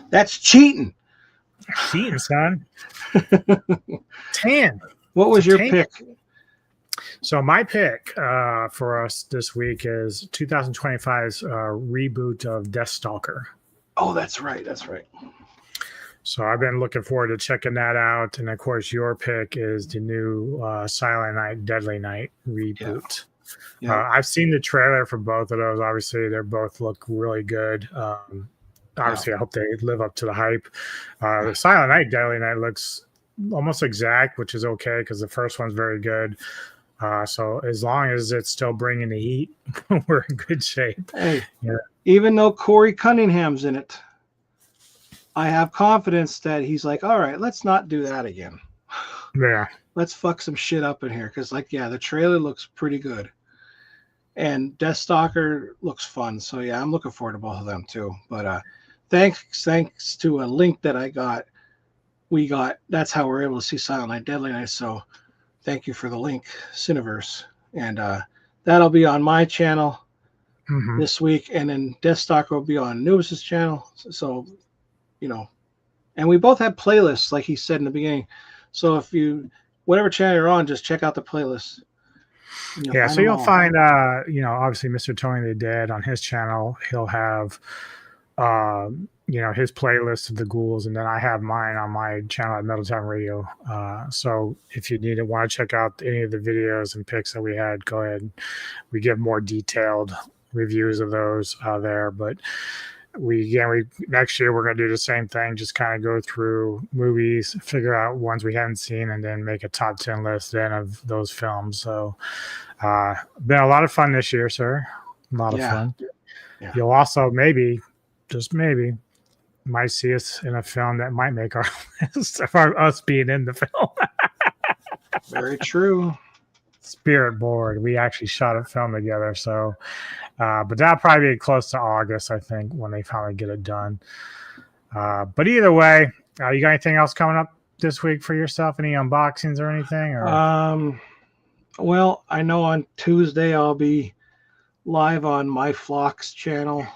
F: That's cheating.
E: Cheating, son. 10.
F: What was your pick?
E: So my pick for us this week is 2025's reboot of Deathstalker.
F: Oh, that's right. That's right.
E: So I've been looking forward to checking that out. And, of course, your pick is the new Silent Night, Deadly Night reboot. Yeah. I've seen the trailer for both of those. Obviously, they both look really good. Obviously, I hope they live up to the hype. The Silent Night, Deadly Night looks almost exact, which is okay because the first one's very good. So as long as it's still bringing the heat, we're in good shape.
F: Hey, even though Corey Cunningham's in it, I have confidence that he's like, all right, let's not do that again.
E: Yeah.
F: Let's fuck some shit up in here. Because, the trailer looks pretty good. And Deathstalker looks fun. So, yeah, I'm looking forward to both of them, too. But thanks to a link that I got, that's how we're able to see Silent Night, Deadly Night. So, thank you for the link, Cineverse. And that'll be on my channel this week. And then Deathstalker will be on Nubis' channel. So, and we both have playlists, like he said in the beginning. So if whatever channel you're on, just check out the playlist.
E: Yeah, so you'll find, obviously Mr. Tony the Dead on his channel. He'll have, his playlist of the Ghouls, and then I have mine on my channel at Metal Town Radio. So if you want to check out any of the videos and pics that we had, go ahead. We give more detailed reviews of those there, but we next year we're going to do the same thing, just kind of go through movies, figure out ones we haven't seen, and then make a top 10 list then of those films. So been a lot of fun this year, sir. A lot of fun. Yeah. You'll also just maybe might see us in a film that might make our list of us being in the film.
F: Very true.
E: Spirit Board. We actually shot a film together, so but that'll probably be close to August, I think, when they finally get it done. But either way, you got anything else coming up this week for yourself? Any unboxings or anything? Or
F: Well, I know on Tuesday I'll be live on my Flock's channel.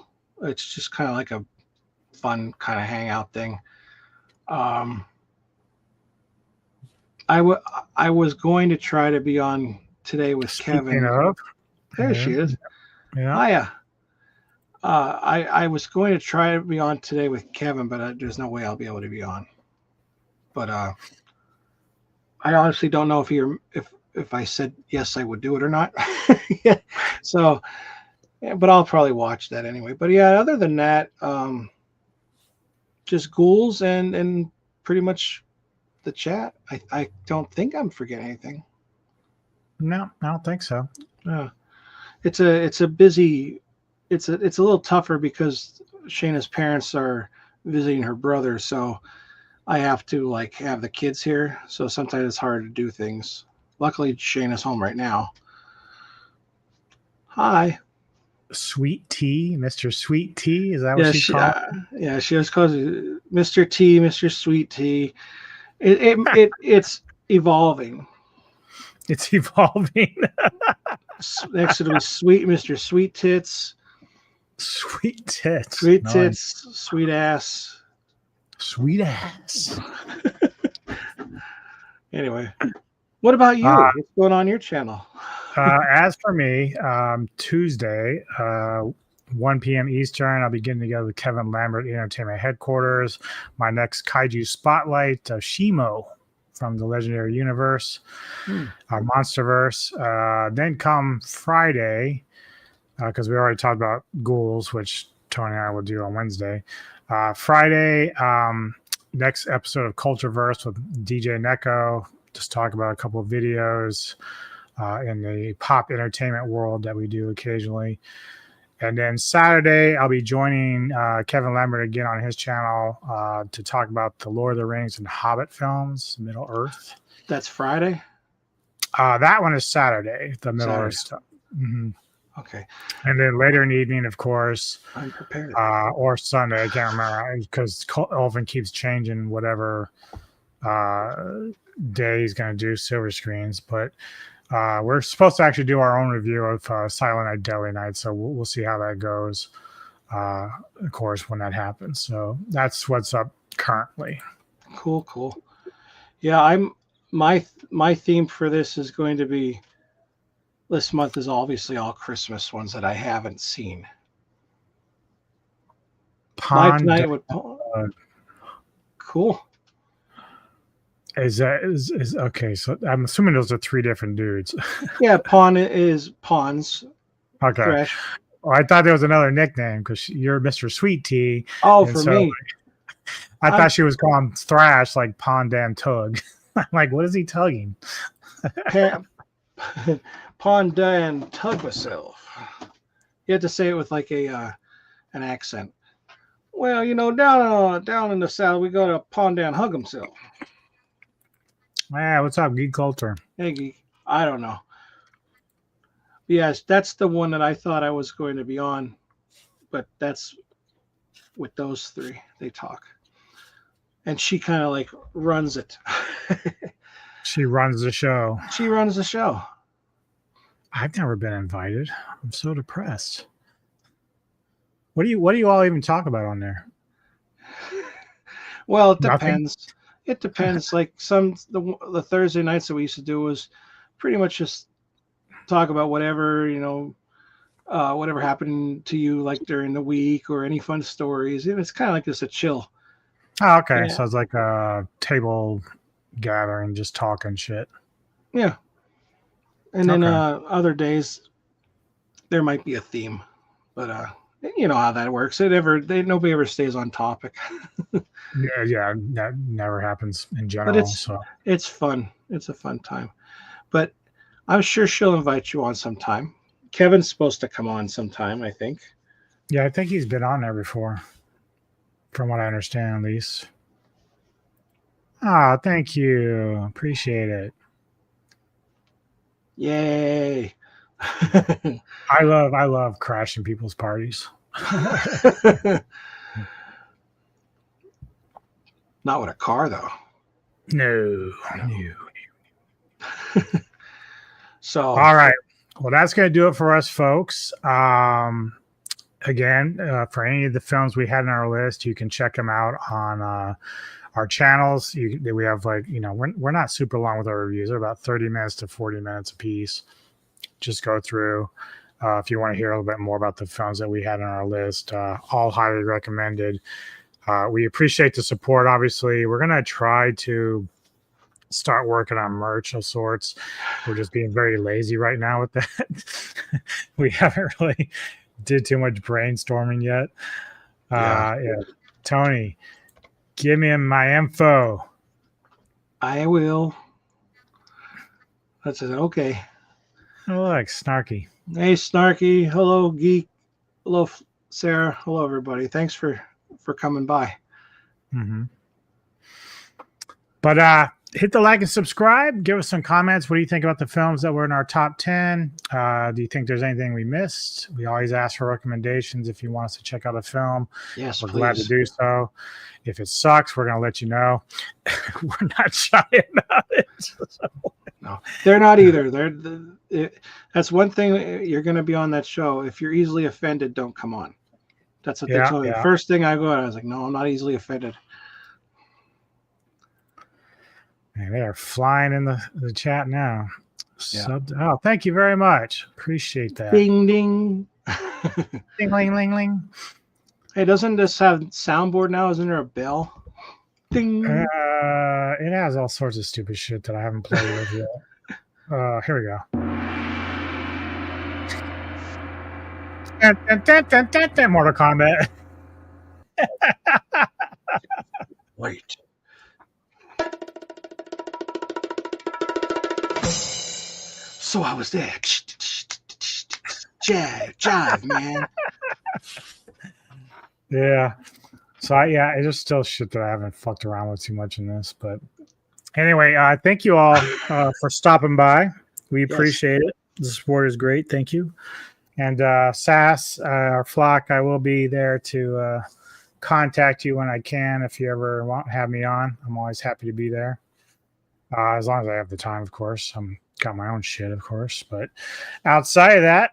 F: It's just kind of like a fun kind of hangout thing. I was going to try to be on today with Kevin.
E: Of,
F: there she is.
E: Yeah.
F: Hiya. I was going to try to be on today with Kevin, but there's no way I'll be able to be on. But I honestly don't know if I said yes I would do it or not. Yeah. So, yeah, but I'll probably watch that anyway. But yeah, other than that, just Ghouls and pretty much the chat. I don't think I'm forgetting anything.
E: No, I don't think so.
F: It's a busy. It's a little tougher because Shayna's parents are visiting her brother, so I have to like have the kids here. So sometimes it's hard to do things. Luckily, Shayna's home right now. Hi.
E: Sweet Tea, Mr. Sweet Tea. Is that what she called?
F: Yeah, she always calls it Mr. T, Mr. Sweet Tea. It's evolving.
E: It's evolving.
F: Next it'll be Sweet Mr. Sweet Tits.
E: Sweet Tits.
F: Sweet Tits, Sweet Ass.
E: Sweet Ass.
F: Anyway, what about you? What's going on your channel?
E: As for me, Tuesday, 1 p.m. Eastern, I'll be getting together with Kevin Lambert, Entertainment Headquarters. My next Kaiju Spotlight, Shimo from the Legendary Universe, Monsterverse. Then come Friday, because we already talked about Ghouls, which Tony and I will do on Wednesday. Friday, next episode of Cultureverse with DJ Neko. Just talk about a couple of videos in the pop entertainment world that we do occasionally. And then Saturday, I'll be joining Kevin Lambert again on his channel to talk about the Lord of the Rings and Hobbit films, Middle Earth.
F: That's Friday?
E: That one is Saturday, the Middle Earth stuff. Mm-hmm.
F: Okay.
E: And then later in the evening, of course,
F: I'm prepared.
E: Or Sunday, I can't remember, because Elvin keeps changing whatever day he's going to do silver screens. But we're supposed to actually do our own review of Silent Night, Deadly Night, so we'll see how that goes, of course, when that happens. So that's what's up currently.
F: Cool. Yeah, my theme for this is going to be, this month is obviously all Christmas ones that I haven't seen. Live Tonight with cool.
E: Is okay? So I'm assuming those are three different dudes.
F: Yeah, Pawn is Pawns.
E: Okay.
F: Fresh.
E: Well, I thought there was another nickname because you're Mr. Sweet Tea.
F: Oh, for me.
E: I thought she was calling Thrash like Pondan Tug. I'm like, what is he tugging?
F: Pondan Tug myself. You have to say it with like an accent. Well, down in the South, we go to Pondan Hug himself.
E: Yeah, what's up, Geek Culture?
F: Hey, Geek. I don't know. Yes, that's the one that I thought I was going to be on, but that's with those three. They talk. And she kind of like runs it.
E: She runs the show.
F: She runs the show.
E: I've never been invited. I'm so depressed. What do you all even talk about on there?
F: Well, it depends. It depends. Like the Thursday nights that we used to do was pretty much just talk about whatever, whatever happened to you like during the week or any fun stories. And it's kind of like just a chill.
E: Oh, okay.
F: Yeah.
E: So it's like a table gathering, just talking shit.
F: Yeah. And then other days there might be a theme, but you know how that works. Nobody ever stays on topic.
E: yeah, that never happens in general.
F: But it's fun. It's a fun time. But I'm sure she'll invite you on sometime. Kevin's supposed to come on sometime, I think.
E: Yeah, I think he's been on there before, from what I understand, at least. Ah, thank you. Appreciate it.
F: Yay.
E: I love crashing people's parties.
F: Not with a car, though.
E: No.
F: So,
E: all right. Well, that's going to do it for us, folks. Again, for any of the films we had on our list, you can check them out on our channels. We have we're not super long with our reviews. They're about 30 minutes to 40 minutes a piece. Just go through. If you want to hear a little bit more about the films that we had on our list, all highly recommended. We appreciate the support. Obviously, we're going to try to start working on merch of sorts. We're just being very lazy right now with that. We haven't really did too much brainstorming yet. Yeah. Tony, give me my info.
F: I will. That's it. Okay.
E: Oh, look, Snarky.
F: Hey, Snarky. Hello, Geek. Hello, Sarah. Hello, everybody. Thanks for coming by.
E: Mm-hmm. But hit the like and subscribe. Give us some comments. What do you think about the films that were in our top 10? Do you think there's anything we missed? We always ask for recommendations if you want us to check out a film.
F: Yes,
E: we're
F: please.
E: glad to do so. If it sucks, we're going to let you know. We're not shy about it.
F: No, they're not either. That's one thing. You're going to be on that show. If you're easily offended, don't come on. That's what they told me. The first thing I go out, I was like, no, I'm not easily offended.
E: Man, they are flying in the chat now.
F: Yeah.
E: Oh, thank you very much. Appreciate that.
F: Ding, ding.
E: Ding, ling, ling, ling.
F: Hey, doesn't this have soundboard now? Isn't there a bell? Ding.
E: It has all sorts of stupid shit that I haven't played with yet. Here we go. Mortal Kombat.
F: Wait. So I was there. Jive, man.
E: Yeah. So it's just still shit that I haven't fucked around with too much in this. But anyway, thank you all for stopping by. We appreciate it. The support is great. Thank you. And Sass, our flock, I will be there to contact you when I can. If you ever want to have me on, I'm always happy to be there. As long as I have the time, of course. I'm got my own shit, of course. But outside of that,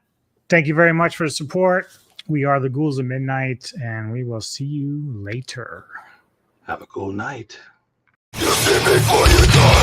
E: thank you very much for the support. We are the Ghouls of Midnight, and we will see you later.
F: Have a cool night.
G: You see before you die.